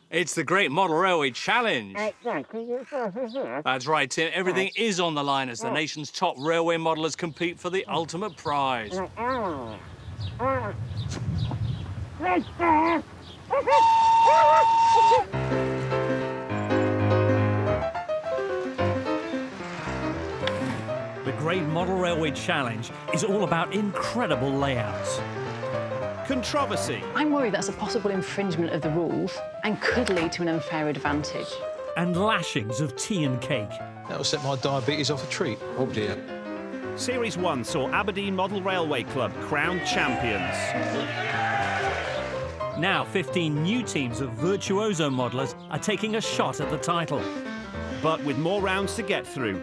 It's the Great Model Railway Challenge. That's right, Tim. Everything is on the line as the nation's top railway modelers compete for the ultimate prize. The Great Model Railway Challenge is all about incredible layouts. Controversy. I'm worried that's a possible infringement of the rules and could lead to an unfair advantage. And lashings of tea and cake. That'll set my diabetes off a treat. Oh dear. Series 1 saw Aberdeen Model Railway Club crowned champions. Now 15 new teams of virtuoso modelers are taking a shot at the title. But with more rounds to get through,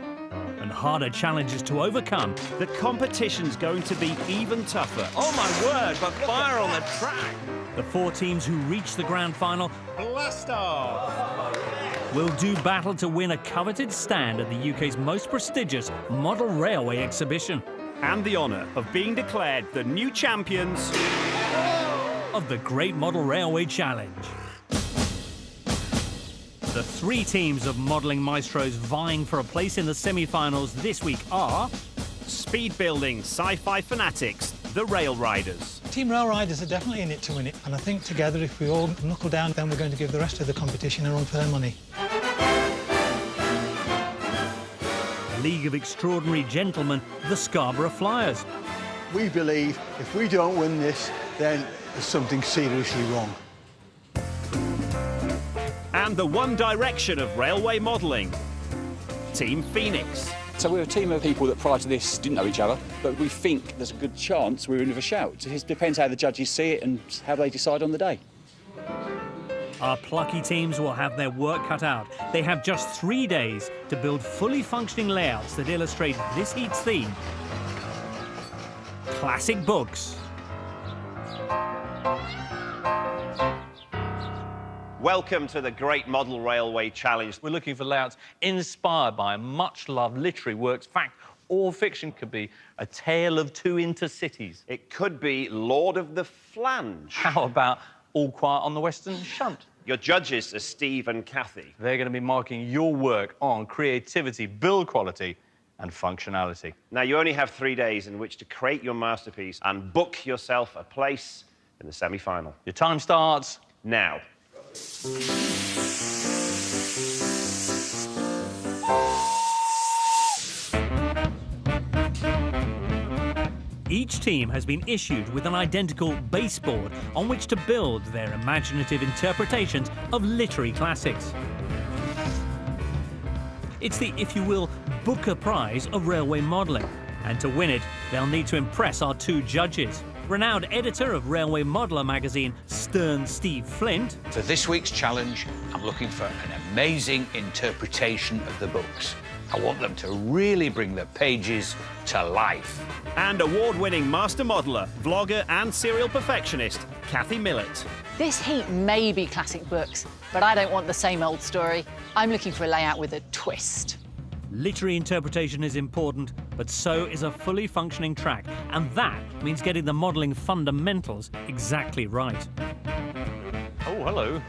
And harder challenges to overcome, the competition's going to be even tougher. Oh my word, but fire on the track! the 4 teams who reach the grand final Blast off! will do battle to win a coveted stand at the UK's most prestigious model railway exhibition And the honour of being declared the new champions of the Great Model Railway Challenge. The 3 teams of modelling maestros vying for a place in the semi-finals this week are speed building sci-fi fanatics, the Rail Riders. Team Rail Riders are definitely in it to win it, and I think together, if we all knuckle down, then we're going to give the rest of the competition a run for their money. a League of Extraordinary Gentlemen, the Scarborough Flyers. We believe if we don't win this, then there's something seriously wrong. And the one direction of railway modelling, Team Phoenix. So we're a team of people that prior to this didn't know each other, but we think there's a good chance we're in with a shout. It depends how the judges see it and how they decide on the day. Our plucky teams will have their work cut out. They have just 3 days to build fully functioning layouts that illustrate this heat's theme: classic books. Welcome to the Great Model Railway Challenge. We're looking for layouts inspired by much-loved literary works. Fact or fiction could be A Tale of Two Intercities. It could be Lord of the Flange. How about All Quiet on the Western Shunt? Your judges are Steve and Kathy. They're going to be marking your work on creativity, build quality and functionality. Now, you only have 3 days in which to create your masterpiece and book yourself a place in the semi-final. Your time starts now. Each team has been issued with an identical baseboard on which to build their imaginative interpretations of literary classics. It's the, if you will, Booker Prize of railway modelling. And to win it, they'll need to impress our 2 judges. Renowned editor of Railway Modeller magazine, Stern Steve Flint. For this week's challenge, I'm looking for an amazing interpretation of the books. I want them to really bring the pages to life. And award-winning master modeller, vlogger and serial perfectionist, Kathy Millett. This heat may be classic books, but I don't want the same old story. I'm looking for a layout with a twist. Literary interpretation is important, but so is a fully functioning track, and that means getting the modelling fundamentals exactly right. Oh, hello.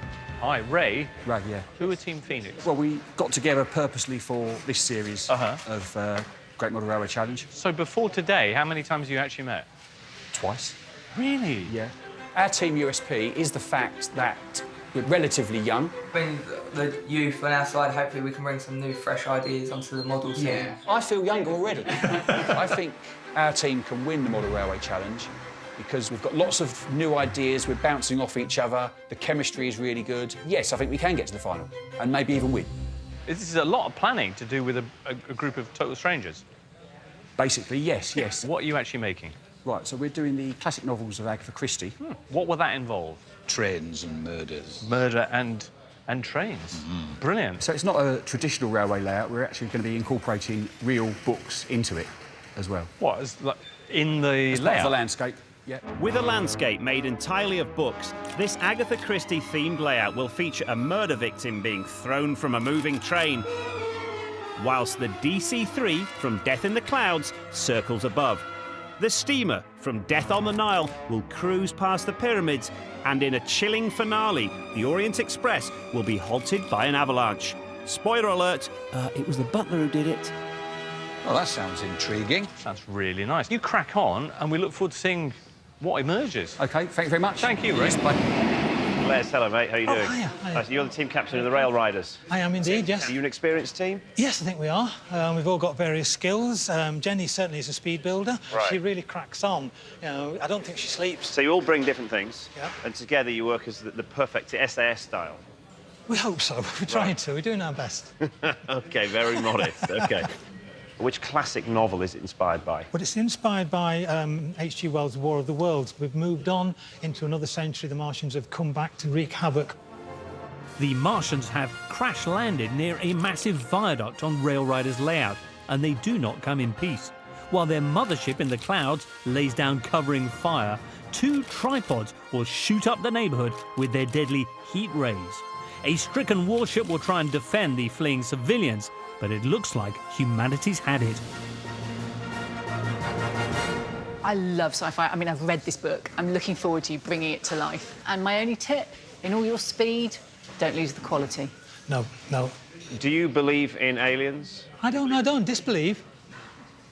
Hi, Ray. Right, yeah. Who are Team Phoenix? Well, we got together purposely for this series of Great Model Railway Challenge. So before today, how many times have you actually met? Twice. Really? Yeah. Our team USP is the fact that we're relatively young. Bring the youth on our side, hopefully we can bring some new, fresh ideas onto the model scene. Yeah. I feel younger already. I think our team can win the Model Railway Challenge because we've got lots of new ideas, we're bouncing off each other, the chemistry is really good. Yes, I think we can get to the final and maybe even win. This is a lot of planning to do with a group of total strangers. Basically, yes, yes. What are you actually making? Right, so we're doing the classic novels of Agatha Christie. What will that involve? Trains and murders. Murder and trains. Brilliant. So it's not a traditional railway layout, we're actually going to be incorporating real books into it as well. What, is, like, in the As part of layout? the landscape, yeah. With a landscape made entirely of books, this Agatha Christie-themed layout will feature a murder victim being thrown from a moving train, whilst the DC-3 from Death in the Clouds circles above. The steamer from Death on the Nile will cruise past the pyramids, and in a chilling finale, the Orient Express will be halted by an avalanche. Spoiler alert, it was the butler who did it. Well, that sounds intriguing. Sounds really nice. You crack on, and we look forward to seeing what emerges. OK, thank you very much. Thank you, Ray. Les, hello, mate. How are you doing? Hiya, hiya. You're the team captain of the Rail Riders. I am indeed, yes. Are you an experienced team? Yes, I think we are. We've all got various skills. Jenny certainly is a speed builder. Right. She really cracks on. You know, I don't think she sleeps. So you all bring different things, Yeah. and together you work as the perfect SAS style. We hope so. We're trying to. We're doing our best. OK, very modest. OK. Which classic novel is it inspired by? But it's inspired by H.G. Wells' War of the Worlds. We've moved on into another century. The Martians have come back to wreak havoc. The Martians have crash-landed near a massive viaduct on Rail Riders' layout, and they do not come in peace. While their mothership in the clouds lays down covering fire, 2 tripods will shoot up the neighbourhood with their deadly heat rays. A stricken warship will try and defend the fleeing civilians, but it looks like humanity's had it. I love sci-fi. I mean, I've read this book. I'm looking forward to you bringing it to life. And my only tip, in all your speed, don't lose the quality. No, no. Do you believe in aliens? I don't disbelieve.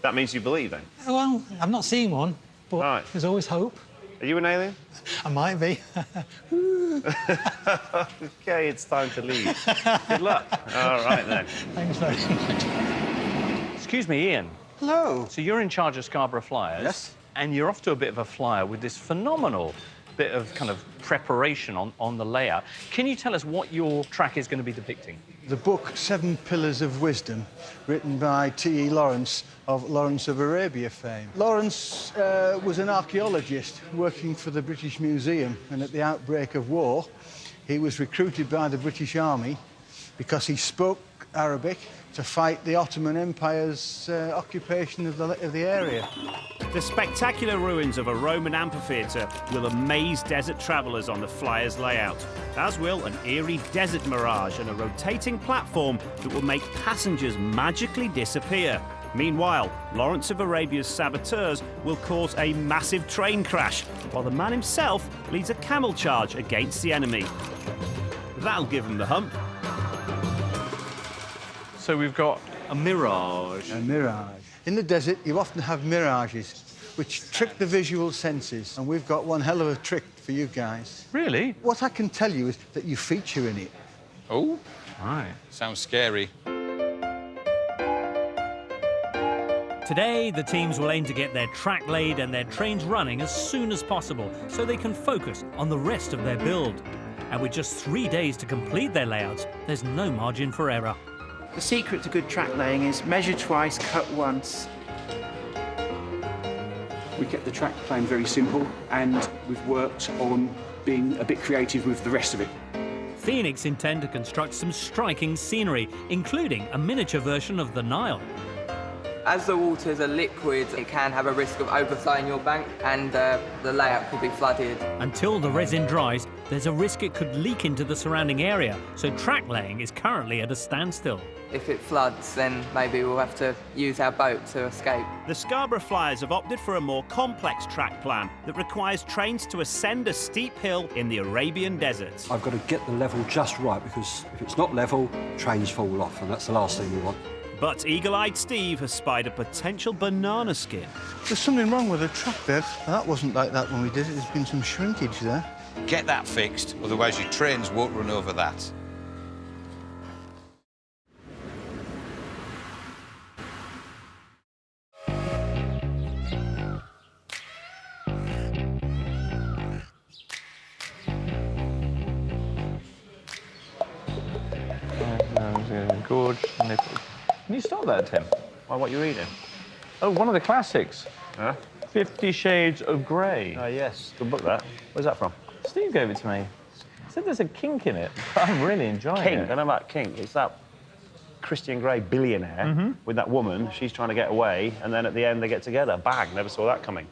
That means you believe, then? Well, I've not seen one, but Right. there's always hope. Are you an alien? I might be. OK, it's time to leave. Good luck. All right, then. Thanks very much. Excuse me, Ian. Hello. So you're in charge of Scarborough Flyers. Yes. And you're off to a bit of a flyer with this phenomenal bit of kind of preparation on the layout. Can you tell us what your track is going to be depicting? The book 7 Pillars of Wisdom, written by T.E. Lawrence of Lawrence of Arabia fame. Lawrence was an archaeologist working for the British Museum, and at the outbreak of war, he was recruited by the British Army because he spoke Arabic to fight the Ottoman Empire's occupation of the area. The spectacular ruins of a Roman amphitheatre will amaze desert travellers on the Flyers layout, as will an eerie desert mirage and a rotating platform that will make passengers magically disappear. Meanwhile, Lawrence of Arabia's saboteurs will cause a massive train crash, while the man himself leads a camel charge against the enemy. That'll give him the hump. So we've got a mirage. A mirage. In the desert, you often have mirages, which trick the visual senses, and we've got one hell of a trick for you guys. Really? What I can tell you is that you feature in it. Oh, Right. sounds scary. Today, the teams will aim to get their track laid and their trains running as soon as possible so they can focus on the rest of their build. And with just 3 days to complete their layouts, there's no margin for error. The secret to good track laying is measure twice, cut once. We kept the track plan very simple, and we've worked on being a bit creative with the rest of it. Phoenix intend to construct some striking scenery, including a miniature version of the Nile. As the waters are liquid, it can have a risk of overflowing your bank and the layout could be flooded. Until the resin dries, there's a risk it could leak into the surrounding area, so track laying is currently at a standstill. If it floods, then maybe we'll have to use our boat to escape. The Scarborough Flyers have opted for a more complex track plan that requires trains to ascend a steep hill in the Arabian desert. I've got to get the level just right, because if it's not level, trains fall off, and that's the last thing we want. But eagle-eyed Steve has spied a potential banana skin. There's something wrong with the track there. That wasn't like that when we did it. There's been some shrinkage there. Get that fixed, otherwise your trains won't run over that. Gorge. Can you stop there, Tim? Why, what are you reading? Oh, one of the classics. Huh? 50 Shades of Grey. Oh, yes. Good book, that. Where's that from? Steve gave it to me. He said there's a kink in it. I'm really enjoying it. Kink? I know about kink. It's that Christian Grey billionaire with that woman. She's trying to get away, and then at the end they get together. Bang! Never saw that coming.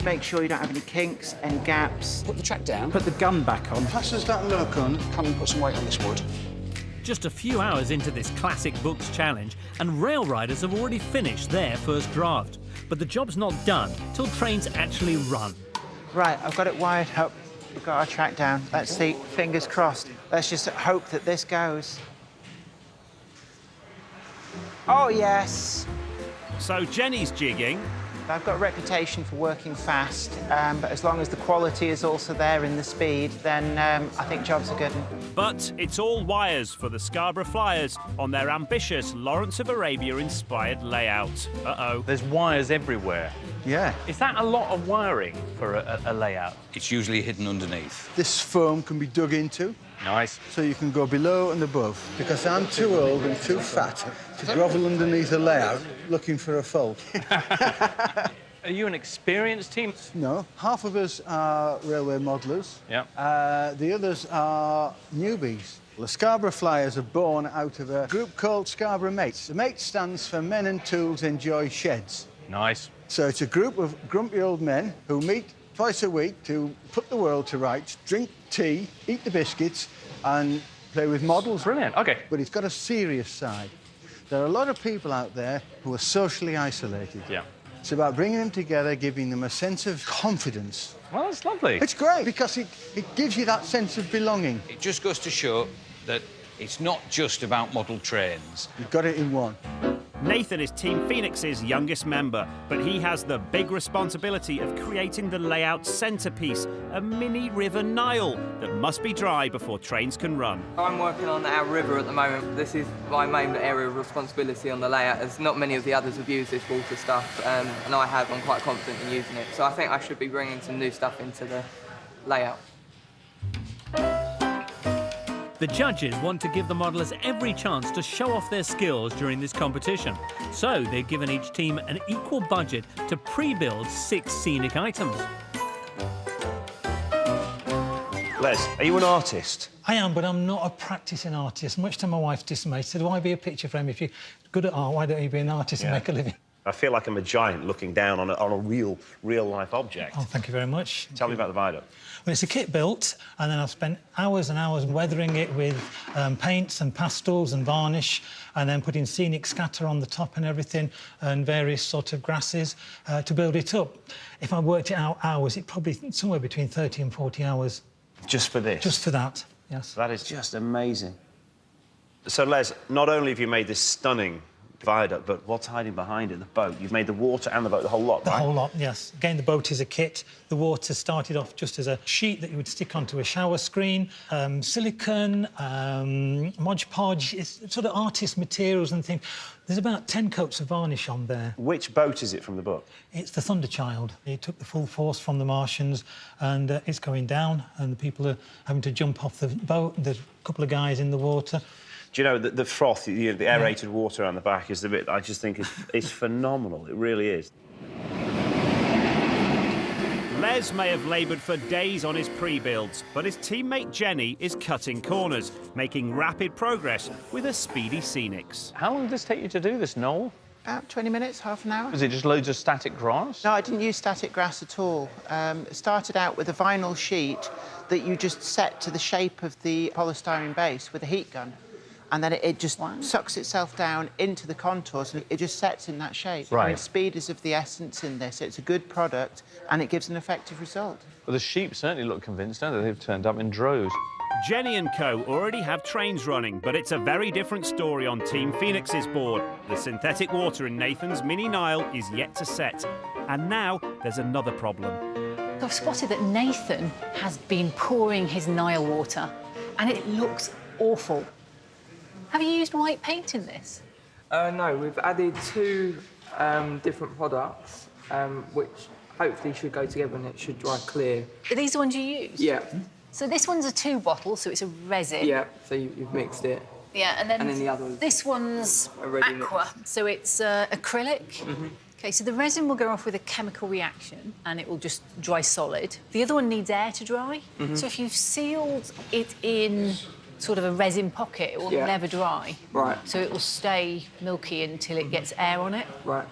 Make sure you don't have any kinks, any gaps. Put the track down. Put the gun back on. Passes that look on. Come and put some weight on this wood. Just a few hours into this classic books challenge, and rail riders have already finished their first draft. But the job's not done till trains actually run. Right, I've got it wired up. We've got our track down. Let's see, fingers crossed. Let's just hope that this goes. Oh, yes. So Jenny's jigging. I've got a reputation for working fast, but as long as the quality is also there in the speed, then I think jobs are good. But it's all wires for the Scarborough Flyers on their ambitious Lawrence of Arabia-inspired layout. Uh-oh. There's wires everywhere. Yeah. Is that a lot of wiring for a layout? It's usually hidden underneath. This foam can be dug into. Nice. So you can go below and above. Because I'm too old and too fat to grovel underneath a layout looking for a fault. Are you an experienced team? No. Half of us are railway modellers. Yeah. The others are newbies. The Scarborough Flyers are born out of a group called Scarborough Mates. The Mates stands for Men and Tools Enjoy Sheds. Nice. So it's a group of grumpy old men who meet twice a week to put the world to rights, drink tea, eat the biscuits, and play with models. Brilliant, OK. But it's got a serious side. There are a lot of people out there who are socially isolated. Yeah. It's about bringing them together, giving them a sense of confidence. Well, that's lovely. It's great because it gives you that sense of belonging. It just goes to show that it's not just about model trains. You've got it in one. Nathan is Team Phoenix's youngest member, but he has the big responsibility of creating the layout centrepiece, a mini river Nile that must be dry before trains can run. I'm working on our river at the moment. This is my main area of responsibility on the layout, as not many of the others have used this water stuff, and I have. I'm quite confident in using it. So I think I should be bringing some new stuff into the layout. The judges want to give the modellers every chance to show off their skills during this competition. So they've given each team an equal budget to pre-build 6 scenic items. Les, are you an artist? I am, but I'm not a practising artist. Much to my wife's dismay, said, why be a picture frame? If you're good at art, why don't you be an artist and make a living? I feel like I'm a giant looking down on a real-life object. Oh, thank you very much. Tell me about the viaduct. Well, it's a kit built, and then I've spent hours and hours weathering it with paints and pastels and varnish, and then putting scenic scatter on the top and everything, and various sort of grasses to build it up. If I worked it out hours, it probably somewhere between 30 and 40 hours. Just for this? Just for that, yes. That is just amazing. So, Les, not only have you made this stunning viaduct, but what's hiding behind it? The boat. You've made the water and the boat, the whole lot, right? The whole lot, yes. Again, the boat is a kit. The water started off just as a sheet that you would stick onto a shower screen. Silicone, Mod Podge, it's sort of artist materials and things. There's about 10 coats of varnish on there. Which boat is it from the book? It's the Thunderchild. It took the full force from the Martians, and it's going down, and the people are having to jump off the boat. There's a couple of guys in the water. Do you know, the froth, the aerated water around the back is the bit I just think is phenomenal. It really is. Les may have laboured for days on his pre-builds, but his teammate Jenny is cutting corners, making rapid progress with her speedy scenics. How long did this take you to do this, Noel? About 20 minutes, half an hour. Was it just loads of static grass? No, I didn't use static grass at all. It started out with a vinyl sheet that you just set to the shape of the polystyrene base with a heat gun. And then it just sucks itself down into the contours, and it just sets in that shape. Right. I mean, speed is of the essence in this. It's a good product, and it gives an effective result. Well, the sheep certainly look convinced, don't they? They've turned up in droves. Jenny and co already have trains running, but it's a very different story on Team Phoenix's board. The synthetic water in Nathan's mini Nile is yet to set. And now there's another problem. I've spotted that Nathan has been pouring his Nile water, and it looks awful. Have you used white paint in this? No, we've added 2 different products, which hopefully should go together and it should dry clear. Are these the ones you use? Yeah. So this one's a 2 bottle, so it's a resin. Yeah, so you've mixed it. Yeah, and then the other this one's aqua, so it's acrylic. Mm-hmm. OK, so the resin will go off with a chemical reaction and it will just dry solid. The other one needs air to dry. Mm-hmm. So if you've sealed it in sort of a resin pocket, it will never dry. Right. So it will stay milky until it gets air on it. Right.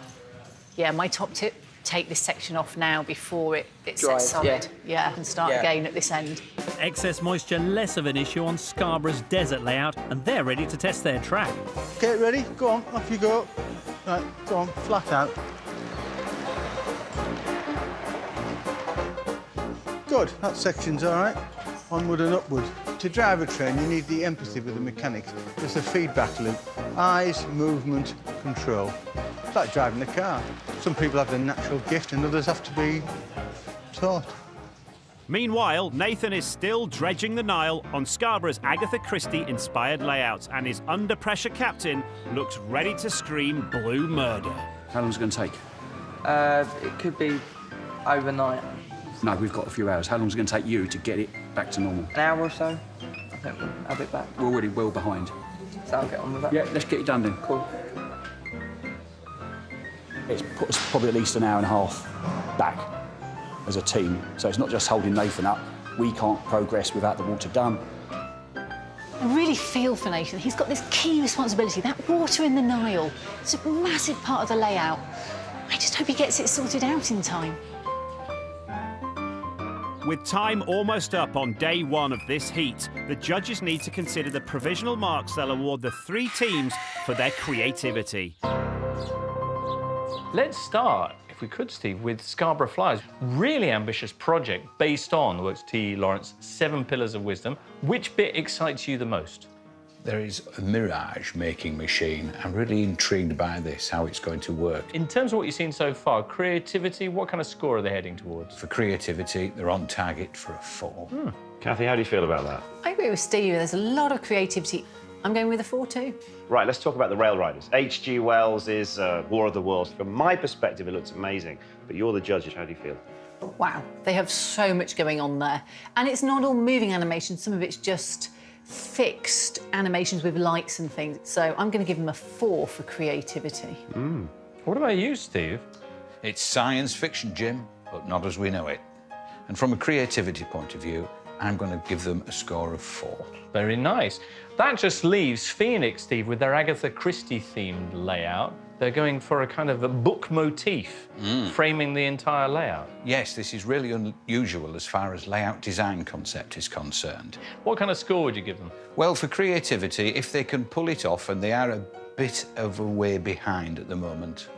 Yeah, my top tip, take this section off now before it Dries, sets solid. Yeah, and start again at this end. Excess moisture less of an issue on Scarborough's desert layout, and they're ready to test their track. OK, ready? Go on, off you go. Right, go on, flat out. Good, that section's all right. Onward and upward. To drive a train, you need the empathy with the mechanics. There's a feedback loop. Eyes, movement, control. It's like driving a car. Some people have the natural gift and others have to be taught. Meanwhile, Nathan is still dredging the Nile on Scarborough's Agatha Christie-inspired layout, and his under-pressure captain looks ready to scream blue murder. How long is it going to take? It could be overnight. No, we've got a few hours. How long is it going to take you to get it back to normal? An hour or so. I think we'll have it back. We're already well behind. So I'll get on with that. Yeah, let's get it done then. Cool. It's put us probably at least an hour and a half back as a team. So it's not just holding Nathan up. We can't progress without the water done. I really feel for Nathan. He's got this key responsibility. That water in the Nile, it's a massive part of the layout. I just hope he gets it sorted out in time. With time almost up on day one of this heat, the judges need to consider the provisional marks they'll award the 3 teams for their creativity. Let's start, if we could, Steve, with Scarborough Flyers. Really ambitious project based on the works T. Lawrence, 7 Pillars of Wisdom. Which bit excites you the most? There is a mirage-making machine. I'm really intrigued by this, how it's going to work. In terms of what you've seen so far, creativity, what kind of score are they heading towards? For creativity, they're on target for a 4. Kathy, how do you feel about that? I agree with Steve. There's a lot of creativity. I'm going with a 4 too. Right, let's talk about the Rail Riders. H.G. Wells' War of the Worlds. From my perspective, it looks amazing, but you're the judges. How do you feel? Wow, they have so much going on there. And it's not all moving animation. Some of it's just fixed animations with lights and things. So I'm going to give them a 4 for creativity. What about you, Steve? It's science fiction, Jim, but not as we know it. And from a creativity point of view, I'm going to give them a score of 4. Very nice. That just leaves Phoenix, Steve, with their Agatha Christie-themed layout. They're going for a kind of a book motif, framing the entire layout. Yes, this is really unusual as far as layout design concept is concerned. What kind of score would you give them? Well, for creativity, if they can pull it off, and they are a bit of a way behind at the moment,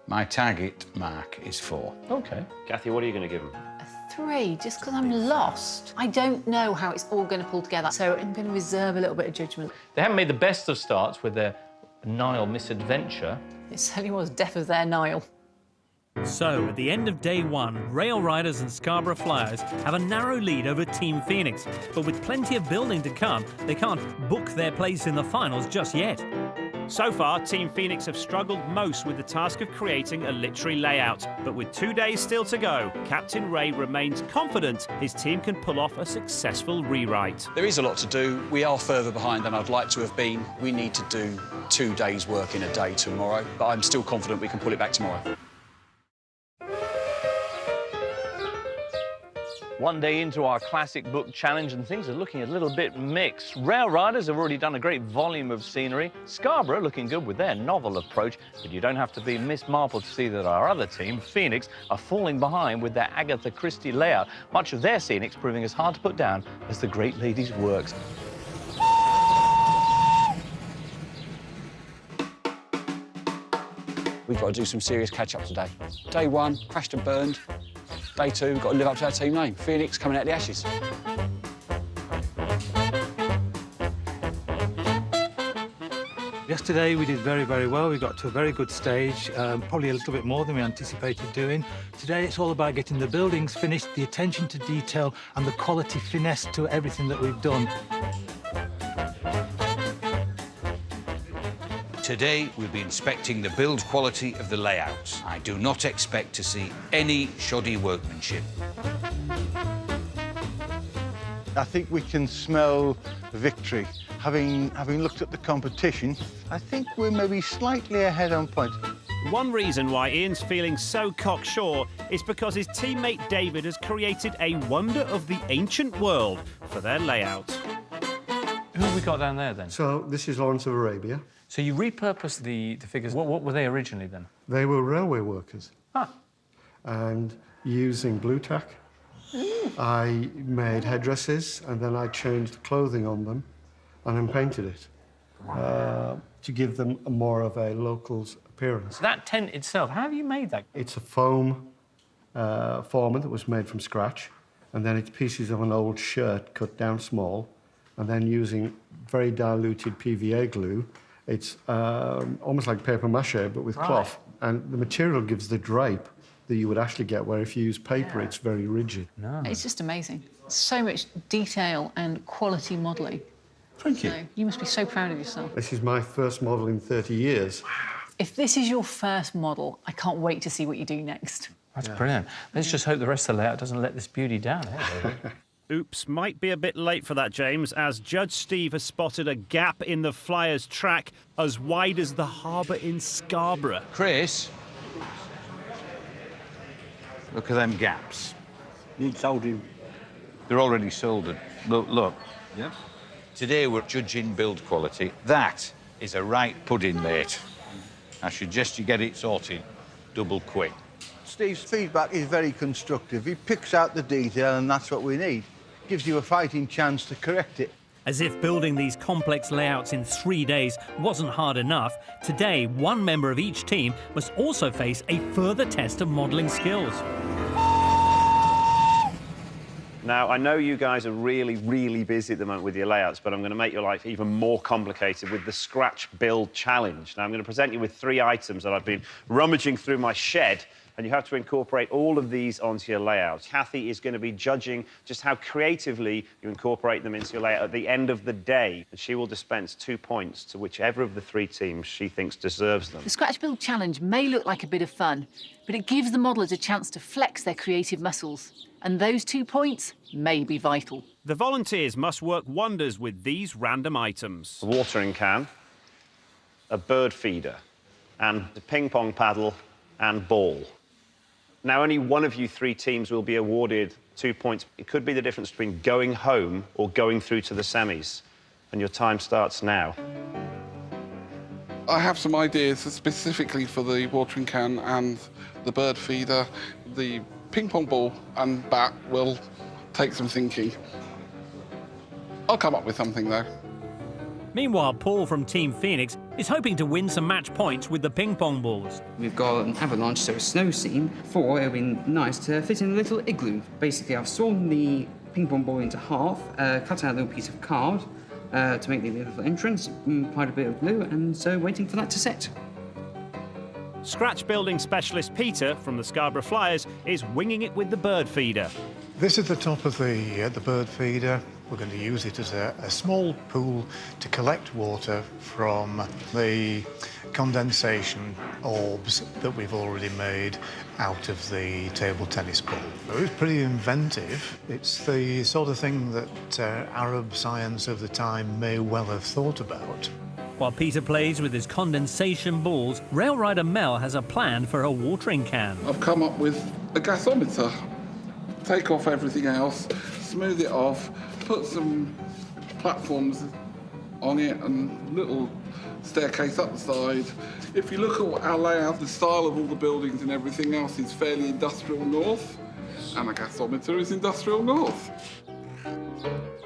my target mark is 4. OK. Kathy, what are you going to give them? A 3, just because I'm lost. I don't know how it's all going to pull together, so I'm going to reserve a little bit of judgment. They haven't made the best of starts with their Nile misadventure. It certainly was death of their Nile. So, at the end of day 1, Rail Riders and Scarborough Flyers have a narrow lead over Team Phoenix. But with plenty of building to come, they can't book their place in the finals just yet. So far, Team Phoenix have struggled most with the task of creating a literary layout. But with 2 days still to go, Captain Ray remains confident his team can pull off a successful rewrite. There is a lot to do. We are further behind than I'd like to have been. We need to do 2 days' work in a day tomorrow, but I'm still confident we can pull it back tomorrow. 1 day into our classic book challenge and things are looking a little bit mixed. Rail Riders have already done a great volume of scenery. Scarborough looking good with their novel approach, but you don't have to be Miss Marple to see that our other team, Phoenix, are falling behind with their Agatha Christie layout. Much of their scenics proving as hard to put down as the great lady's works. We've got to do some serious catch-up today. Day 1, crashed and burned. Day 2, we've got to live up to our team name, Phoenix coming out of the ashes. Yesterday we did very, very well. We got to a very good stage, probably a little bit more than we anticipated doing. Today it's all about getting the buildings finished, the attention to detail and the quality finesse to everything that we've done. Today, we'll be inspecting the build quality of the layouts. I do not expect to see any shoddy workmanship. I think we can smell victory. Having looked at the competition, I think we're maybe slightly ahead on points. One reason why Ian's feeling so cocksure is because his teammate David has created a wonder of the ancient world for their layout. Who have we got down there, then? So, this is Lawrence of Arabia. So you repurposed the figures. What were they originally, then? They were railway workers. Ah. and using blue tack, I made headdresses and then I changed clothing on them and then painted it to give them more of a local's appearance. That tent itself, how have you made that? It's a foam former that was made from scratch, and then it's pieces of an old shirt cut down small, and then using very diluted PVA glue. It's almost like paper mache, but with cloth. And the material gives the drape that you would actually get, where if you use paper, it's very rigid. No. It's just amazing. So much detail and quality modelling. Thank you. So you must be so proud of yourself. This is my first model in 30 years. If this is your first model, I can't wait to see what you do next. That's brilliant. Let's just hope the rest of the layout doesn't let this beauty down. Oops, might be a bit late for that, James, as Judge Steve has spotted a gap in the Flyers' track as wide as the harbour in Scarborough. Chris, look at them gaps. Need soldering. They're already soldered. Look. Yep. Today we're judging build quality. That is a right pudding, mate. I suggest you get it sorted double quick. Steve's feedback is very constructive. He picks out the detail, and that's what we need. Gives you a fighting chance to correct it. As if building these complex layouts in 3 days wasn't hard enough, today one member of each team must also face a further test of modelling skills. Now, I know you guys are really, really busy at the moment with your layouts, but I'm going to make your life even more complicated with the Scratch Build Challenge. Now, I'm going to present you with 3 items that I've been rummaging through my shed, and you have to incorporate all of these onto your layout. Kathy is going to be judging just how creatively you incorporate them into your layout at the end of the day, and she will dispense 2 points to whichever of the 3 teams she thinks deserves them. The Scratch Build Challenge may look like a bit of fun, but it gives the modellers a chance to flex their creative muscles. And those 2 points may be vital. The volunteers must work wonders with these random items. A watering can, a bird feeder, and a ping pong paddle and ball. Now, only one of you 3 teams will be awarded 2 points. It could be the difference between going home or going through to the semis. And your time starts now. I have some ideas specifically for the watering can and the bird feeder. The ping pong ball and bat will take some thinking. I'll come up with something, though. Meanwhile, Paul from Team Phoenix is hoping to win some match points with the ping pong balls. We've got an avalanche, so a snow scene. 4, it'll be nice to fit in a little igloo. Basically, I've sawn the ping pong ball into half, cut out a little piece of card to make the little entrance, applied a bit of glue, and so waiting for that to set. Scratch building specialist Peter from the Scarborough Flyers is winging it with the bird feeder. This is the top of the bird feeder. We're going to use it as a small pool to collect water from the condensation orbs that we've already made out of the table tennis ball. It was pretty inventive. It's the sort of thing that Arab science of the time may well have thought about. While Peter plays with his condensation balls, Rail Rider Mel has a plan for her watering can. I've come up with a gasometer. Take off everything else, smooth it off, put some platforms on it and little staircase up the side. If you look at our layout, the style of all the buildings and everything else is fairly industrial north, and a gasometer is industrial north.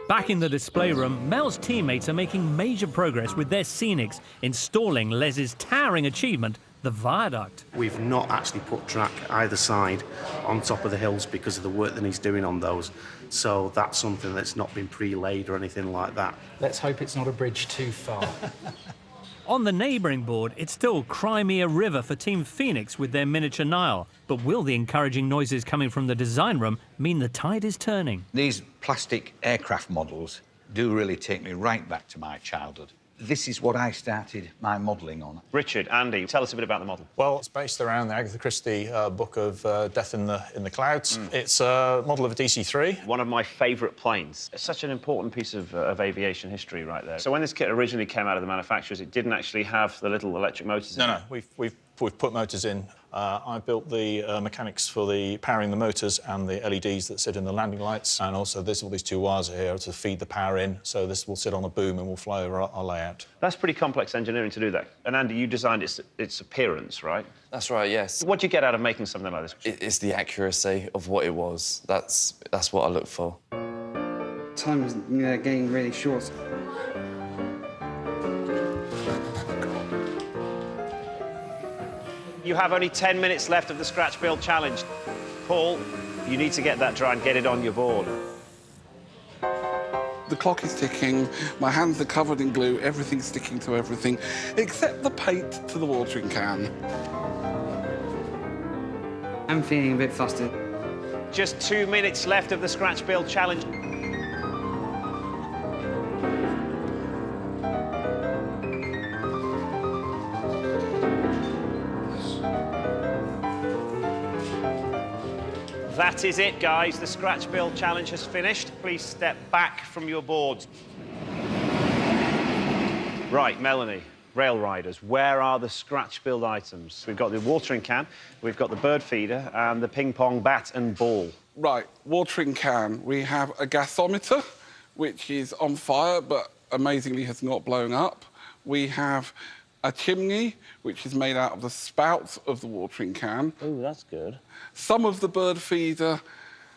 Back in the display room, Mel's teammates are making major progress with their scenics, installing Les's towering achievement, the viaduct. We've not actually put track either side on top of the hills because of the work that he's doing on those. So that's something that's not been pre-laid or anything like that. Let's hope it's not a bridge too far. On the neighbouring board, it's still Crimea River for Team Phoenix with their miniature Nile. But will the encouraging noises coming from the design room mean the tide is turning? These plastic aircraft models do really take me right back to my childhood. This is what I started my modelling on. Richard, Andy, tell us a bit about the model. Well, it's based around the Agatha Christie book of Death in the Clouds. It's a model of a DC-3. One of my favourite planes. It's such an important piece of aviation history right there. So when this kit originally came out of the manufacturers, it didn't actually have the little electric motors in it. No, we've put motors in. I built the mechanics for the powering the motors and the LEDs that sit in the landing lights, and also all these 2 wires here to feed the power in, so this will sit on a boom and will fly over our layout. That's pretty complex engineering to do that. And Andy, you designed its appearance, right? That's right, yes. What do you get out of making something like this? It's the accuracy of what it was. That's what I look for. Time is getting really short. You have only 10 minutes left of the scratch build challenge. Paul, you need to get that dry and get it on your board. The clock is ticking, my hands are covered in glue, everything's sticking to everything, except the paint to the watering can. I'm feeling a bit flustered. Just 2 minutes left of the scratch build challenge. That is it, guys. The scratch build challenge has finished. Please step back from your boards. Right, Melanie, rail riders, where are the scratch build items? We've got the watering can, we've got the bird feeder, and the ping pong bat and ball. Right, watering can. We have a gasometer, which is on fire, but amazingly has not blown up. We have a chimney, which is made out of the spout of the watering can. Oh, that's good. Some of the bird feeder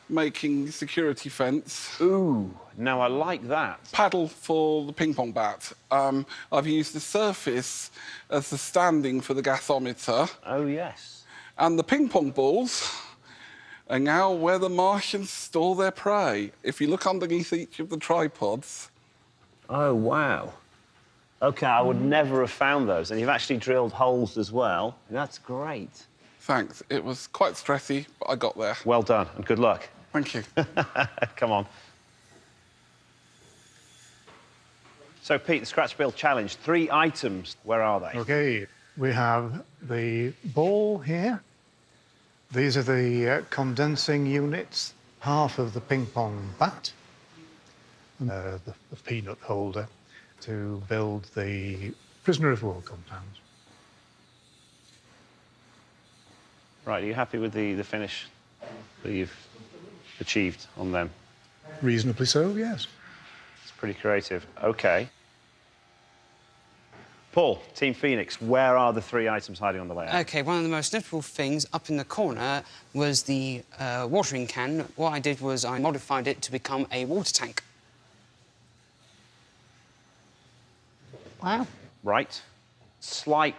making security fence. Ooh, now I like that. Paddle for the ping pong bat. I've used the surface as the standing for the gasometer. Oh, yes. And the ping pong balls are now where the Martians store their prey. If you look underneath each of the tripods. Oh, wow. OK, I would never have found those, and you've actually drilled holes as well. That's great. Thanks. It was quite stressy, but I got there. Well done, and good luck. Thank you. Come on. So, Pete, the scratch build challenge, 3 items. Where are they? OK, we have the ball here. These are the condensing units, half of the ping pong bat, and the peanut holder to build the prisoner of war compound. Right, are you happy with the finish that you've achieved on them? Reasonably so, yes. It's pretty creative. OK. Paul, Team Phoenix, where are the 3 items hiding on the layout? OK, one of the most notable things up in the corner was the watering can. What I did was I modified it to become a water tank. Wow. Right. Slight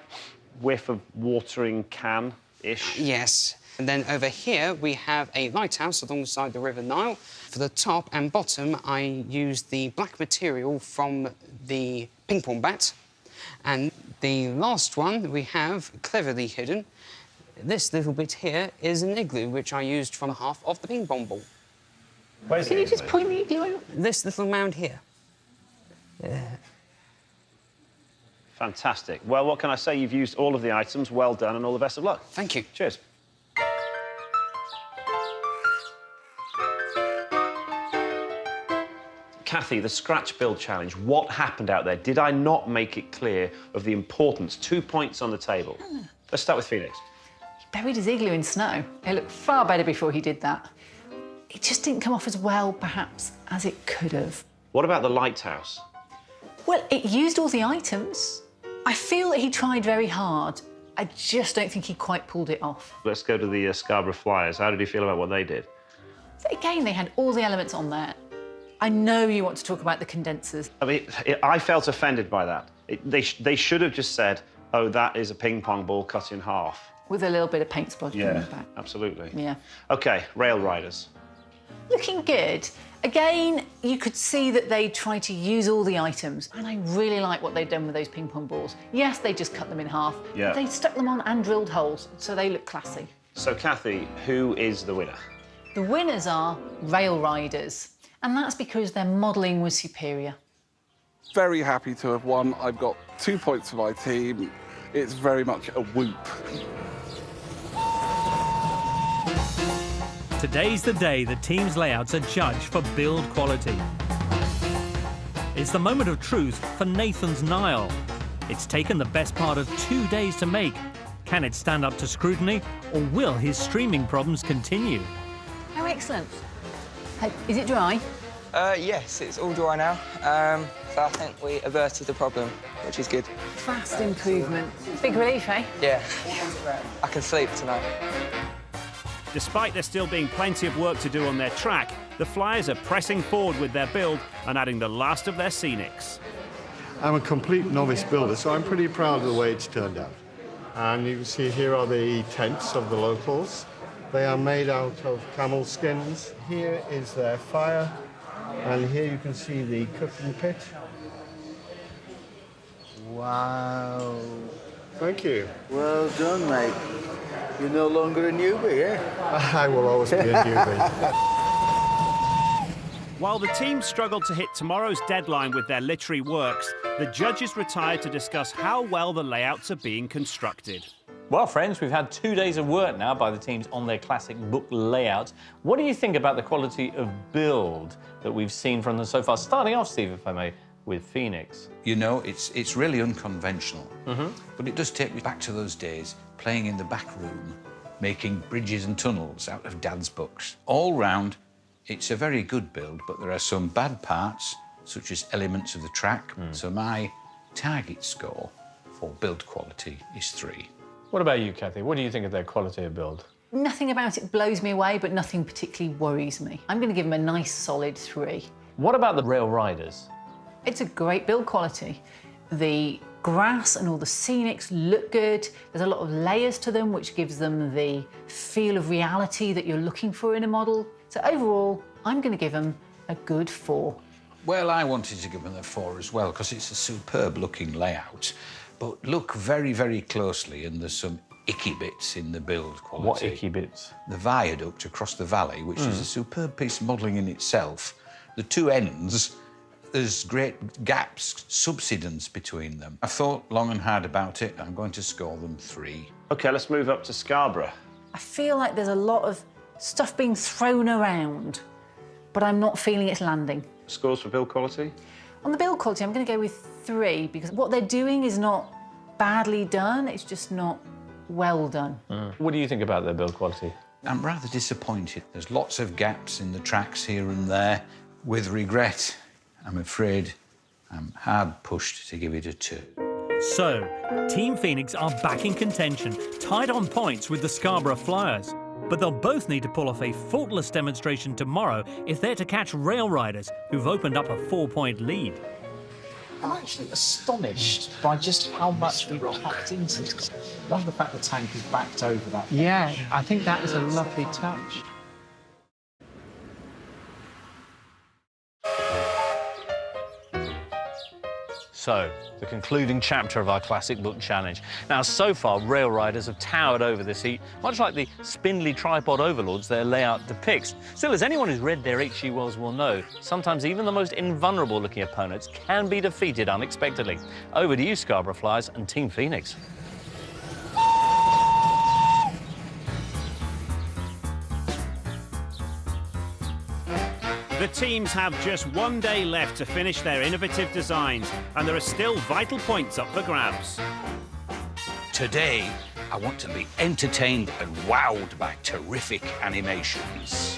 whiff of watering can-ish. Yes. And then over here, we have a lighthouse alongside the River Nile. For the top and bottom, I used the black material from the ping pong bat. And the last one we have, cleverly hidden, this little bit here is an igloo, which I used from half of the ping pong ball. Where's Can you just point the igloo? This little mound here. Fantastic. Well, what can I say? You've used all of the items. Well done, and all the best of luck. Thank you. Cheers. Kathy, the scratch build challenge, what happened out there? Did I not make it clear of the importance? 2 points on the table. Let's start with Phoenix. He buried his igloo in snow. It looked far better before he did that. It just didn't come off as well, perhaps, as it could have. What about the lighthouse? Well, it used all the items. I feel that he tried very hard. I just don't think he quite pulled it off. Let's go to the Scarborough Flyers. How did you feel about what they did? So again, they had all the elements on there. I know you want to talk about the condensers. I mean, I felt offended by that. They should have just said, oh, that is a ping pong ball cut in half. With a little bit of paint splodging on the back. Absolutely. Yeah. OK, rail riders. Looking good. Again, you could see that they tried to use all the items, and I really like what they've done with those ping pong balls. Yes, they just cut them in half, but they stuck them on and drilled holes, so they look classy. So, Kathy, who is the winner? The winners are rail riders, and that's because their modelling was superior. Very happy to have won. I've got 2 points for my team. It's very much a whoop. Today's the day the team's layouts are judged for build quality. It's the moment of truth for Nathan's Nile. It's taken the best part of 2 days to make, Can it stand up to scrutiny, or will his streaming problems continue? Oh, excellent. Hey, is it dry? Yes, it's all dry now. So I think we averted the problem, which is good. Fast improvement. Big relief, eh? Yeah. I can sleep tonight. Despite there still being plenty of work to do on their track, the Flyers are pressing forward with their build and adding the last of their scenics. I'm a complete novice builder, so I'm pretty proud of the way it's turned out. And you can see here are the tents of the locals. They are made out of camel skins. Here is their fire, and here you can see the cooking pit. Wow. Thank you. Well done, mate. You're no longer a newbie, eh? I will always be a newbie. While the team struggled to hit tomorrow's deadline with their literary works, the judges retired to discuss how well the layouts are being constructed. Well, friends, we've had 2 days of work now by the teams on their classic book layouts. What do you think about the quality of build that we've seen from them so far? Starting off, Steve, if I may, with Phoenix. You know, it's really unconventional, but it does take me back to those days, playing in the back room, making bridges and tunnels out of Dad's books. All round, it's a very good build, but there are some bad parts, such as elements of the track. So my target score for build quality is 3. What about you, Kathy? What do you think of their quality of build? Nothing about it blows me away, but nothing particularly worries me. I'm going to give them a nice, solid 3. What about the Rail Riders? It's a great build quality. The grass and all the scenics look good. There's a lot of layers to them, which gives them the feel of reality that you're looking for in a model. So overall, I'm going to give them a good 4. Well, I wanted to give them a 4 as well, because it's a superb-looking layout. But look very, very closely, and there's some icky bits in the build quality. What icky bits? The viaduct across the valley, which is a superb piece of modelling in itself. The 2 ends, there's great gaps, subsidence between them. I thought long and hard about it. I'm going to score them 3. OK, let's move up to Scarborough. I feel like there's a lot of stuff being thrown around, but I'm not feeling it's landing. Scores for build quality? On the build quality, I'm going to go with 3, because what they're doing is not badly done, it's just not well done. What do you think about their build quality? I'm rather disappointed. There's lots of gaps in the tracks here and there. With regret, I'm afraid I'm hard pushed to give it a 2. So, Team Phoenix are back in contention, tied on points with the Scarborough Flyers. But they'll both need to pull off a faultless demonstration tomorrow if they're to catch Rail Riders, who've opened up a 4-point lead. I'm actually astonished by just how much we've packed into it. Love the fact the tank is backed over that. Yeah, I think that is a lovely touch. So, the concluding chapter of our classic book challenge. Now, so far, Rail Riders have towered over this heat, much like the spindly tripod overlords their layout depicts. Still, as anyone who's read their H.G. Wells will know, sometimes even the most invulnerable-looking opponents can be defeated unexpectedly. Over to you, Scarborough Flyers and Team Phoenix. The teams have just 1 day left to finish their innovative designs, and there are still vital points up for grabs. Today, I want to be entertained and wowed by terrific animations.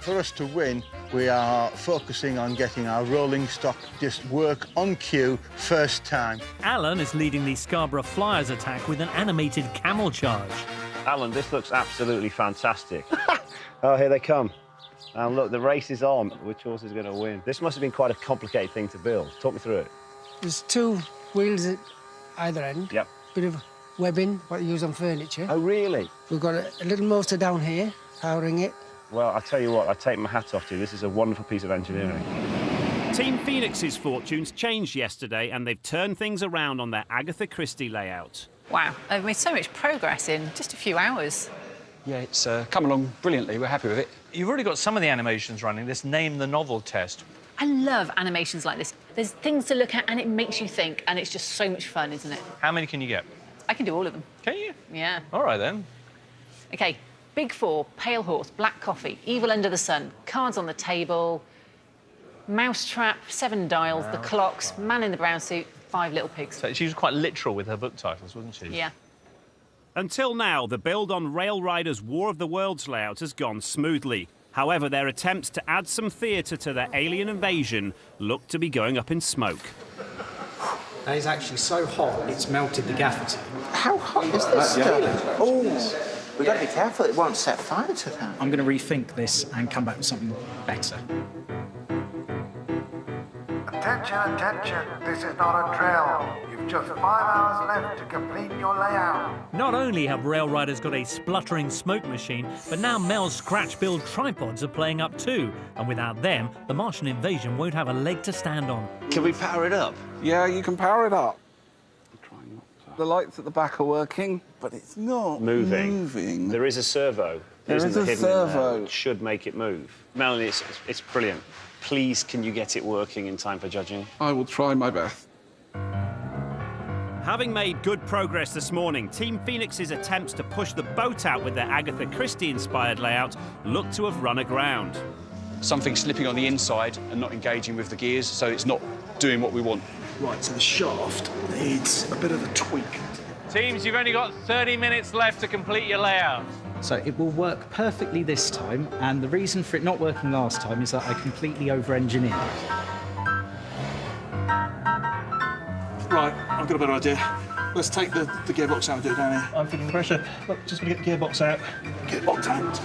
For us to win, we are focusing on getting our rolling stock just work on cue first time. Alan is leading the Scarborough Flyers attack with an animated camel charge. Alan, this looks absolutely fantastic. Oh, here they come. And look, the race is on. Which horse is going to win? This must have been quite a complicated thing to build. Talk me through it. There's 2 wheels at either end. Yep. Bit of webbing, what you use on furniture. Oh, really? We've got a little motor down here, powering it. Well, I tell you what, I take my hat off to you. This is a wonderful piece of engineering. Team Phoenix's fortunes changed yesterday, and they've turned things around on their Agatha Christie layout. Wow, they've made so much progress in just a few hours. Yeah, it's come along brilliantly. We're happy with it. You've already got some of the animations running, this Name the Novel test. I love animations like this. There's things to look at and it makes you think, and it's just so much fun, isn't it? How many can you get? I can do all of them. Can you? Yeah. All right, then. OK, Big 4, Pale Horse, Black Coffee, Evil Under the Sun, Cards on the Table, Mousetrap, 7 Dials, The Clocks, Man in the Brown Suit, 5 little pigs. So she was quite literal with her book titles, wasn't she? Yeah. Until now, the build on Rail Riders' War of the Worlds layout has gone smoothly. However, their attempts to add some theatre to their alien invasion look to be going up in smoke. That is actually so hot, it's melted the gaffer tape. How hot is this stuff? Oh, we've got to be careful, it won't set fire to that. I'm going to rethink this and come back with something better. Attention, attention, this is not a drill. You've just 5 hours left to complete your layout. Not only have Rail Riders got a spluttering smoke machine, but now Mel's scratch-build tripods are playing up too. And without them, the Martian invasion won't have a leg to stand on. Can we power it up? Yeah, you can power it up. The lights at the back are working, but it's not moving. There is a servo. There is a servo. It should make it move. Melanie, it's brilliant. Please, can you get it working in time for judging? I will try my best. Having made good progress this morning, Team Phoenix's attempts to push the boat out with their Agatha Christie-inspired layout look to have run aground. Something slipping on the inside and not engaging with the gears, so it's not doing what we want. Right, so the shaft needs a bit of a tweak. Teams, you've only got 30 minutes left to complete your layout. So it will work perfectly this time, and the reason for it not working last time is that I completely over-engineered it. Right, I've got a better idea. Let's take the gearbox out and do it down here. I'm feeling pressure. Look, just going to get the gearbox out. Gearbox out.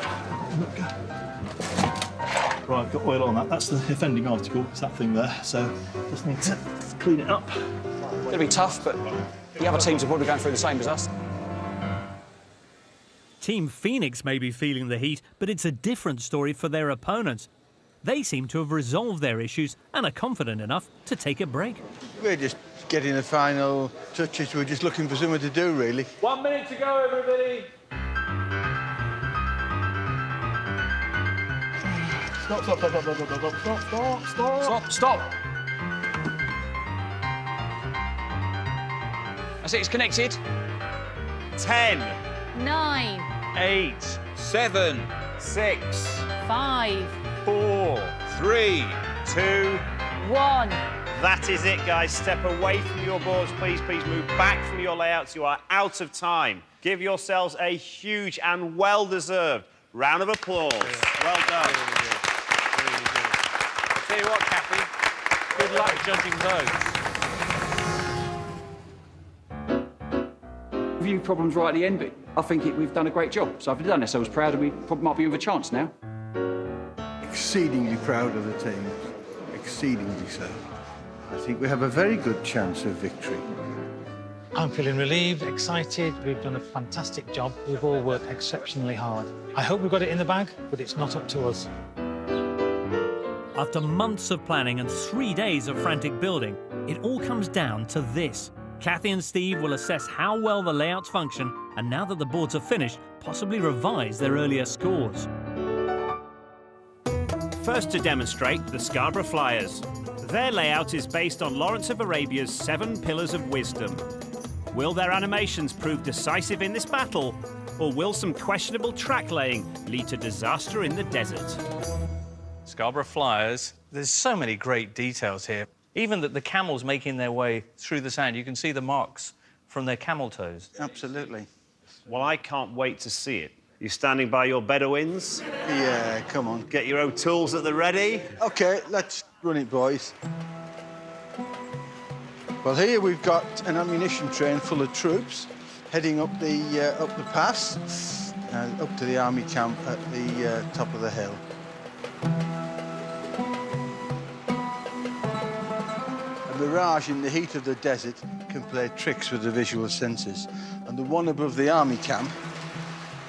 Right, I've got oil on that. That's the offending article. It's that thing there. So just need to clean it up. It'll be tough, but the other teams are probably going through the same as us. Team Phoenix may be feeling the heat, but it's a different story for their opponents. They seem to have resolved their issues and are confident enough to take a break. We're just getting the final touches. We're just looking for something to do, really. 1 minute to go, everybody. Stop. I see it's connected. 10, 9, 8, 7, 6, 5, 4, 3. 2. 1. That is it, guys. Step away from your boards, please. Please move back from your layouts. You are out of time. Give yourselves a huge and well-deserved round of applause. Well done. I'll tell you what, Kathy, good luck judging those. Review problems right at the end, but I think we've done a great job. So I've done ourselves proud, and we probably might be with a chance now. Exceedingly proud of the team. Exceedingly so. I think we have a very good chance of victory. I'm feeling relieved, excited. We've done a fantastic job. We've all worked exceptionally hard. I hope we've got it in the bag, but it's not up to us. After months of planning and 3 days of frantic building, it all comes down to this. Kathy and Steve will assess how well the layouts function, and now that the boards are finished, possibly revise their earlier scores. First to demonstrate, the Scarborough Flyers. Their layout is based on Lawrence of Arabia's 7 Pillars of Wisdom. Will their animations prove decisive in this battle, or will some questionable track laying lead to disaster in the desert? Scarborough Flyers, there's so many great details here. Even that the camels making their way through the sand, you can see the marks from their camel toes. Absolutely. Well, I can't wait to see it. You standing by your Bedouins? Yeah, come on. Get your own tools at the ready. OK, let's run it, boys. Well, here we've got an ammunition train full of troops heading up the pass, up to the army camp at the top of the hill. A mirage in the heat of the desert can play tricks with the visual senses, and the one above the army camp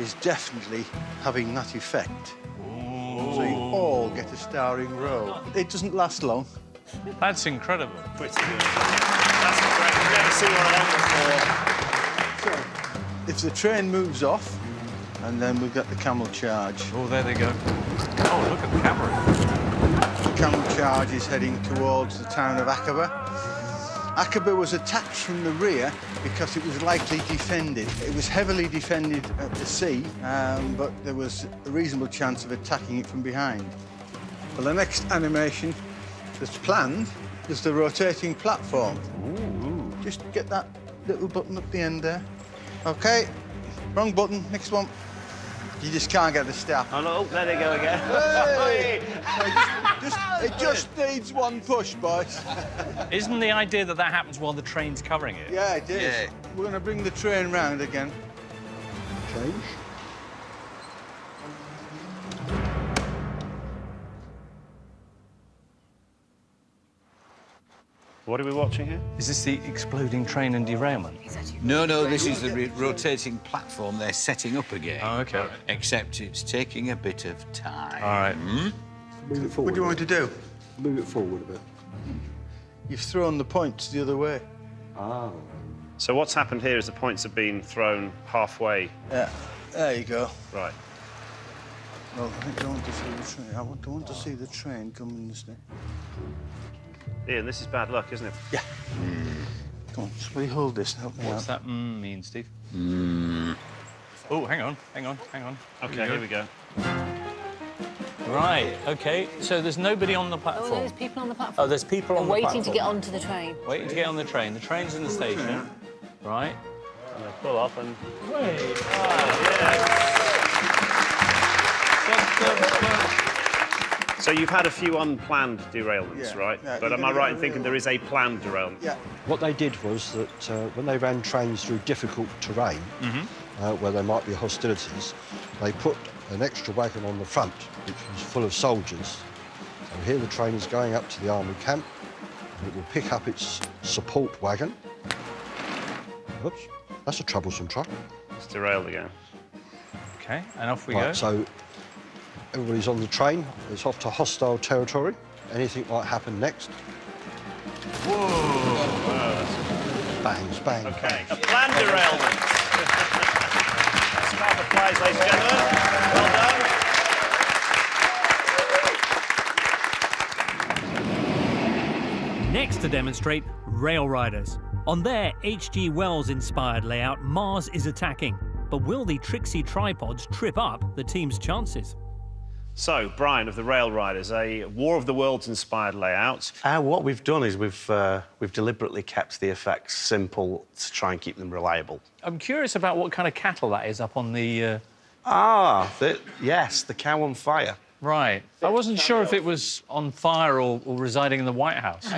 is definitely having that effect. So you all get a starring role. It doesn't last long. That's incredible. Pretty good. That's incredible. We've never seen one of them before. So, if the train moves off, and then we've got the camel charge. Oh, there they go. Oh, look at the camera. The camel charge is heading towards the town of Aqaba. Aqaba was attacked from the rear because it was lightly defended. It was heavily defended at the sea, but there was a reasonable chance of attacking it from behind. Well, the next animation that's planned is the rotating platform. Ooh. Just get that little button at the end there. OK, wrong button, next one. You just can't get the step. Oh, no, there they go again. Hey! It just needs one push, boys. Isn't the idea that that happens while the train's covering it? Yeah, it is. Yeah. We're going to bring the train round again. Change. What are we watching here? Is this the exploding train and derailment? No, this is the rotating platform they're setting up again. Oh, OK. Except it's taking a bit of time. All right. Move it forward. What do you want me to do? Move it forward a bit. You've thrown the points the other way. Oh. So what's happened here is the points have been thrown halfway. Yeah, there you go. Right. Well, I think I want to see the train. I want to see the train coming this way. Ian, this is bad luck, isn't it? Yeah. Come on, somebody hold this and help me out. What's that mean, Steve? Oh, hang on. OK, here we go. Right, OK. So there's nobody on the platform. Oh, there's people on the platform. Oh, there's people on the platform. Waiting to get onto the train. Waiting to get on the train. The train's in the station. Right. And they pull off and... So you've had a few unplanned derailments, right? yeah, But am I right in thinking there is a planned derailment? Yeah. What they did was that when they ran trains through difficult terrain, where there might be hostilities, they put an extra wagon on the front, which was full of soldiers. So here the train is going up to the army camp, and it will pick up its support wagon. Oops, that's a troublesome truck. It's derailed again. OK, and off we Right, go. so everybody's on the train. It's off to hostile territory. Anything might happen next. Whoa! Bangs, bang. OK, a planned derailment. Smart replies, ladies and gentlemen. Well done. Next to demonstrate, Rail Riders. On their H.G. Wells-inspired layout, Mars is attacking. But will the tricksy tripods trip up the team's chances? So, Brian of the Rail Riders, a War of the Worlds-inspired layout. What we've done is we've deliberately kept the effects simple to try and keep them reliable. I'm curious about what kind of cattle that is up on the... Yes, the cow on fire. Right. I wasn't sure if it was on fire or residing in the White House.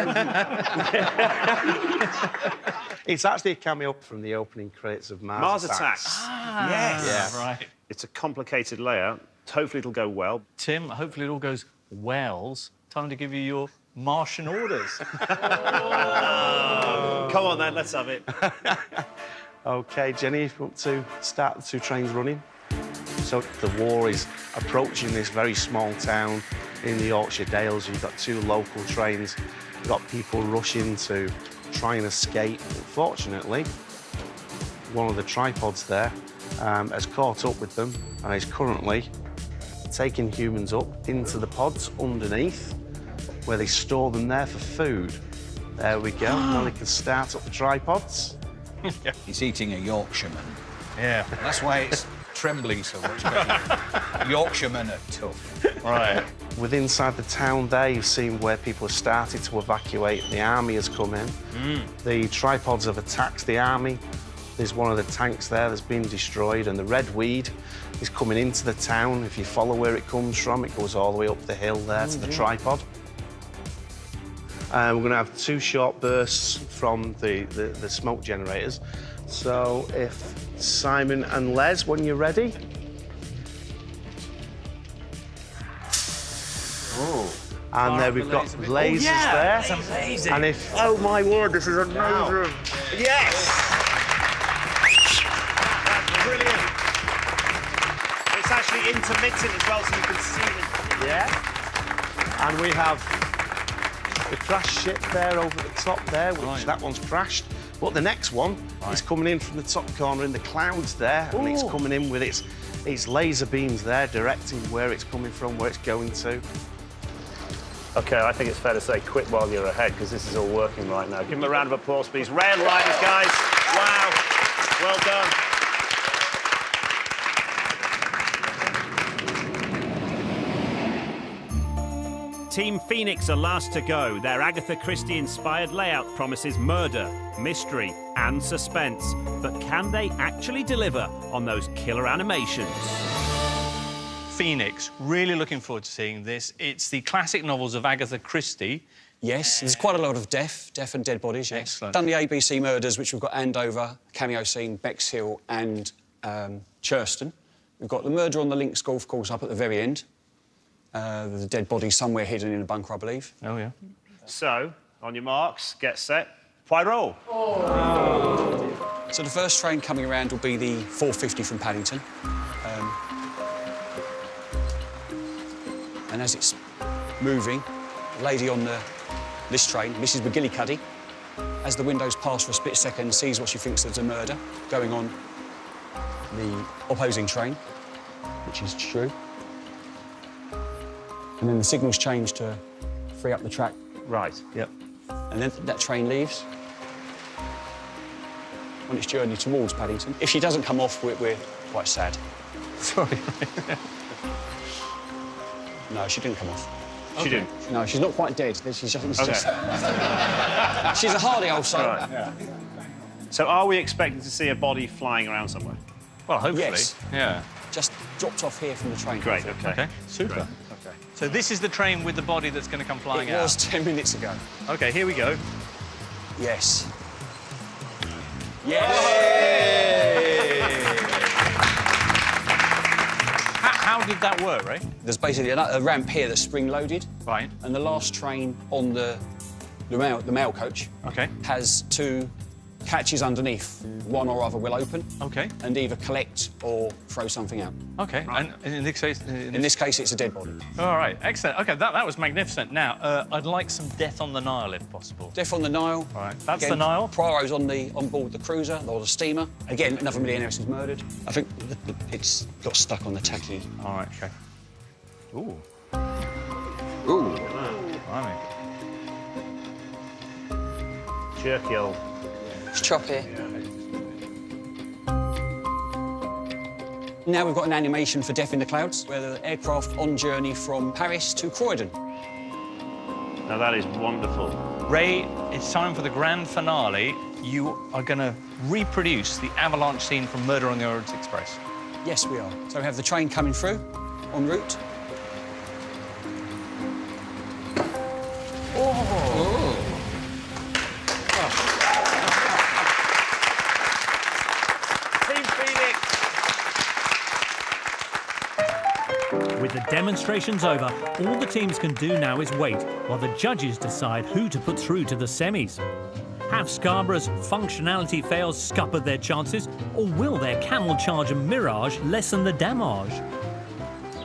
It's actually a cameo from the opening credits of Mars Attacks. Yes. Yeah. Right. It's a complicated layout. Hopefully it'll go well. Tim, hopefully it all goes wells. Time to give you your Martian orders. Come on, then, let's have it. OK, Jenny, if you want to start the two trains running. So the war is approaching this very small town in the Yorkshire Dales. You've got two local trains. You've got people rushing to try and escape. Unfortunately, one of the tripods there has caught up with them and is currently taking humans up into the pods underneath, where they store them there for food. There we go. Now they can start up the tripods. He's eating a Yorkshireman. Yeah. That's why it's trembling so much. Yorkshiremen are tough. Right. Within inside the town there, you've seen where people have started to evacuate. The army has come in. The tripods have attacked the army. There's one of the tanks there that's been destroyed, and the red weed is coming into the town. If you follow where it comes from, it goes all the way up the hill there to the tripod. We're going to have two short bursts from the smoke generators. So if Simon and Les, when you're ready. Oh. And there we've got lasers there. That's amazing. And if... Oh, my word, this is amazing. Wow. Yes! That's brilliant. It's actually intermittent as well, so you can see it. Yeah. And we have the crash ship there over the top there, which that one's crashed. But the next one is coming in from the top corner in the clouds there, and it's coming in with its laser beams there, directing where it's coming from, where it's going to. OK, I think it's fair to say quit while you're ahead, because this is all working right now. Give them a round of applause, please. Rail Riders, guys. Wow. Well done. Team Phoenix are last to go. Their Agatha Christie-inspired layout promises murder, mystery and suspense. But can they actually deliver on those killer animations? Phoenix, really looking forward to seeing this. It's the classic novels of Agatha Christie. Yes, there's quite a lot of death and dead bodies, yes. Excellent. Done the ABC murders, which we've got Andover, cameo scene, Bexhill and Churston. We've got the murder on the Links golf course up at the very end. There's a dead body somewhere hidden in a bunker, I believe. Oh, yeah. So, on your marks, get set, Poirot. So the first train coming around will be the 450 from Paddington. And as it's moving, the lady on this train, Mrs McGillicuddy, as the windows pass for a split second, sees what she thinks is a murder going on the opposing train, which is true. And then the signals change to free up the track. Right, yep. And then that train leaves on its journey towards Paddington. If she doesn't come off, we're quite sad. Sorry. No, she didn't come off. She didn't? No, she's not quite dead. She's just... Okay. She's a hardy old soul. Right. Yeah. So are we expecting to see a body flying around somewhere? Well, hopefully. Yes. Yeah. Just dropped off here from the train. Great, OK. OK, super. Great. OK. So this is the train with the body that's going to come flying out? It was 10 minutes ago. OK, here we go. Yes. How did that work, Ray? There's basically a ramp here that's spring-loaded. Right. And the last train on the mail coach has two catches underneath. One or other will open. OK. And either collect or throw something out. OK. Right. And in this case... In this case, it's a dead body. All right, excellent. OK, that was magnificent. Now, I'd like some death on the Nile, if possible. Death on the Nile. All right, that's Again, the Nile. Poirot's on board the cruiser or the steamer. Again, another millionaire is murdered. I think it's got stuck on the tacky. All right, OK. Ooh. Ooh. Blimey. Jerky old. It's choppy. Now we've got an animation for Death in the Clouds, where the aircraft on journey from Paris to Croydon. Now that is wonderful. Ray, it's time for the grand finale. You are going to reproduce the avalanche scene from Murder on the Orient Express. Yes, we are. So we have the train coming through, en route. With the demonstrations over, all the teams can do now is wait while the judges decide who to put through to the semis. Have Scarborough's functionality fails scuppered their chances, or will their camel charger Mirage lessen the damage?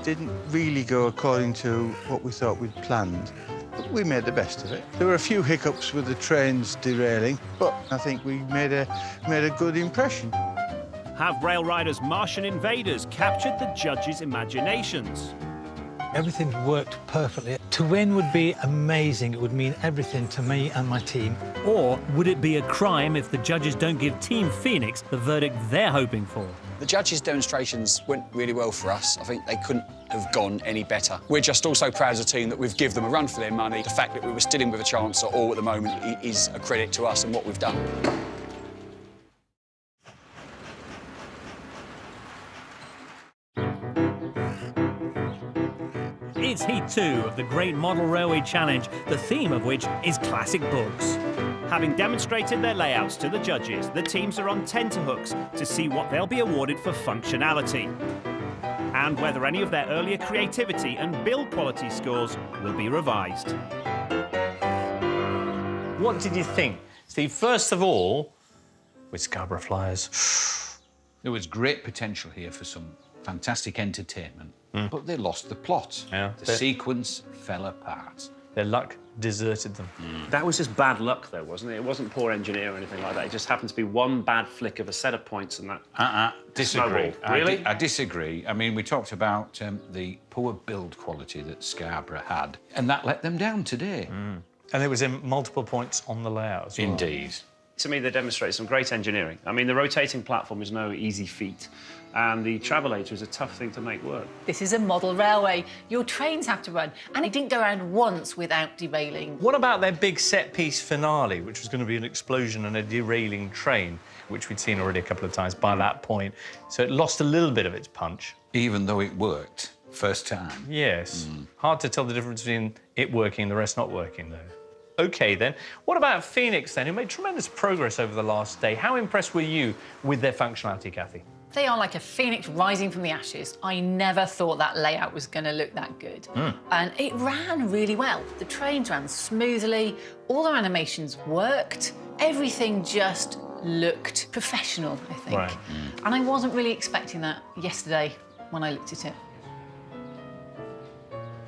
Didn't really go according to what we thought we'd planned, but we made the best of it. There were a few hiccups with the trains derailing, but I think we made a good impression. Have Rail Riders' Martian invaders captured the judges' imaginations? Everything worked perfectly. To win would be amazing. It would mean everything to me and my team. Or would it be a crime if the judges don't give Team Phoenix the verdict they're hoping for? The judges' demonstrations went really well for us. I think they couldn't have gone any better. We're just also proud as a team that we've given them a run for their money. The fact that we were still in with a chance at all at the moment is a credit to us and what we've done. It's Heat 2 of the Great Model Railway Challenge, the theme of which is classic books. Having demonstrated their layouts to the judges, the teams are on tenterhooks to see what they'll be awarded for functionality and whether any of their earlier creativity and build quality scores will be revised. What did you think? Steve, first of all, with Scarborough Flyers. There was great potential here for some fantastic entertainment, but they lost the plot. Yeah. The sequence fell apart. Their luck deserted them. That was just bad luck, though, wasn't it? It wasn't poor engineer or anything like that. It just happened to be one bad flick of a set of points and that... Disagree. snowballed. Really? I disagree. I mean, we talked about the poor build quality that Scarborough had, and that let them down today. And it was in multiple points on the layout as well. Indeed. To me, they demonstrate some great engineering. I mean, the rotating platform is no easy feat, and the travelator is a tough thing to make work. This is a model railway. Your trains have to run, and it didn't go around once without derailing. What about their big set-piece finale, which was going to be an explosion and a derailing train, which we'd seen already a couple of times by that point, so it lost a little bit of its punch. Even though it worked first time. Yes. Hard to tell the difference between it working and the rest not working, though. OK, then. What about Phoenix, then, who made tremendous progress over the last day? How impressed were you with their functionality, Kathy? They are like a phoenix rising from the ashes. I never thought that layout was going to look that good. And it ran really well. The trains ran smoothly, all their animations worked, everything just looked professional, I think. Right. And I wasn't really expecting that yesterday when I looked at it.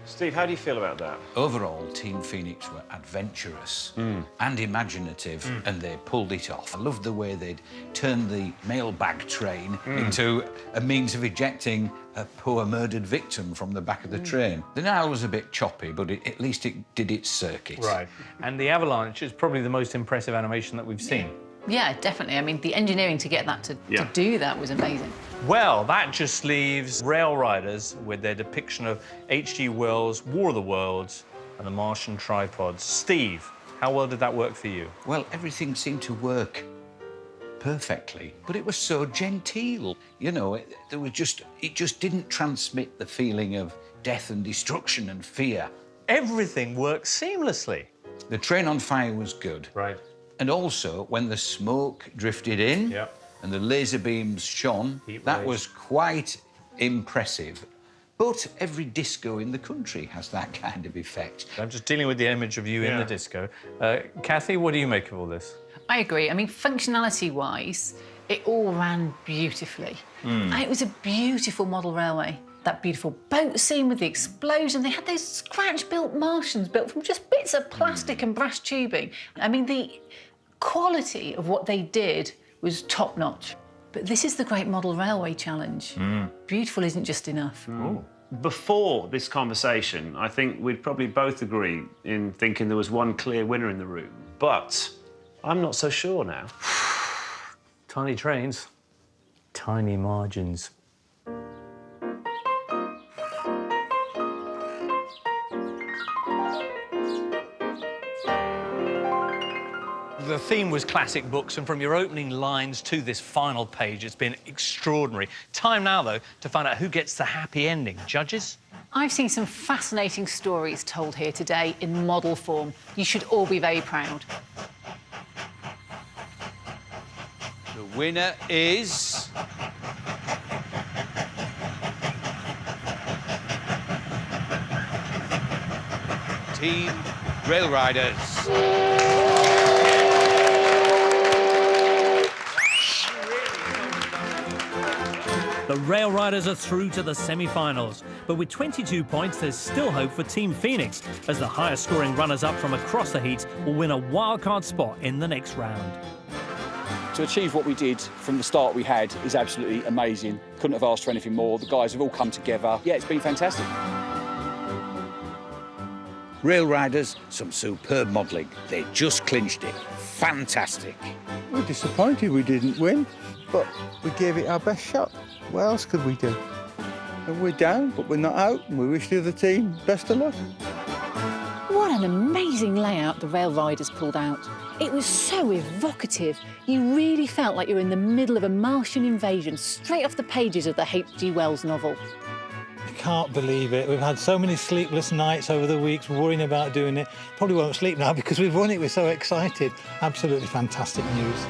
Steve, how do you feel about that? Overall, Team Phoenix were adventurous and imaginative, and they pulled it off. I loved the way they'd turned the mailbag train into a means of ejecting a poor murdered victim from the back of the train. The Nile was a bit choppy, but at least it did its circuit. Right. And the avalanche is probably the most impressive animation that we've seen. Yeah, definitely. I mean, the engineering to get that to do that was amazing. Well, that just leaves Rail Riders with their depiction of H.G. Wells' War of the Worlds and the Martian tripods. Steve, how well did that work for you? Well, everything seemed to work perfectly, but it was so genteel. You know, it just didn't transmit the feeling of death and destruction and fear. Everything worked seamlessly. The train on fire was good. Right. And also, when the smoke drifted in and the laser beams shone, that was quite impressive. But every disco in the country has that kind of effect. I'm just dealing with the image of you in the disco. Kathy, what do you make of all this? I agree. I mean, functionality-wise, it all ran beautifully. And it was a beautiful model railway. That beautiful boat scene with the explosion. They had those scratch-built Martians built from just bits of plastic and brass tubing. I mean, the quality of what they did was top-notch. But this is the Great Model Railway Challenge. Beautiful isn't just enough. Before this conversation, I think we'd probably both agree in thinking there was one clear winner in the room. But I'm not so sure now. Tiny trains, tiny margins. The theme was classic books, and from your opening lines to this final page, it's been extraordinary. Time now, though, to find out who gets the happy ending. Judges? I've seen some fascinating stories told here today in model form. You should all be very proud. The winner is... Team Rail Riders. The Rail Riders are through to the semi-finals, but with 22 points, there's still hope for Team Phoenix, as the highest-scoring runners-up from across the heats will win a wildcard spot in the next round. To achieve what we did from the start we had is absolutely amazing. Couldn't have asked for anything more. The guys have all come together. Yeah, it's been fantastic. Rail Riders, some superb modelling. They just clinched it. Fantastic. We're disappointed we didn't win, but we gave it our best shot. What else could we do? And we're down, but we're not out, and we wish the other team best of luck. What an amazing layout the Rail Riders pulled out. It was so evocative. You really felt like you were in the middle of a Martian invasion, straight off the pages of the H.G. Wells novel. I can't believe it. We've had so many sleepless nights over the weeks worrying about doing it. Probably won't sleep now because we've won it. We're so excited. Absolutely fantastic news.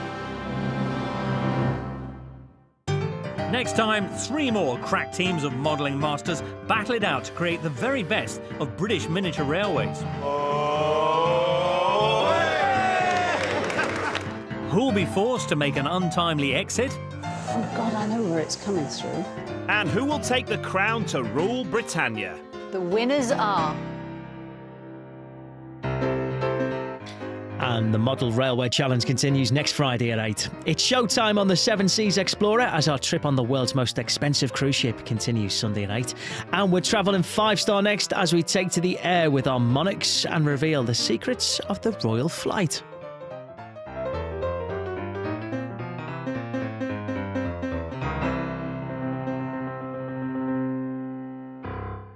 Next time, 3 more crack teams of modelling masters battle it out to create the very best of British miniature railways. Who'll be forced to make an untimely exit? Oh, God, I know where it's coming through. And who will take the crown to rule Britannia? The winners are... And the Model Railway Challenge continues next Friday at 8. It's showtime on the Seven Seas Explorer as our trip on the world's most expensive cruise ship continues Sunday at 8. And we're travelling 5-star next as we take to the air with our monarchs and reveal the secrets of the royal flight.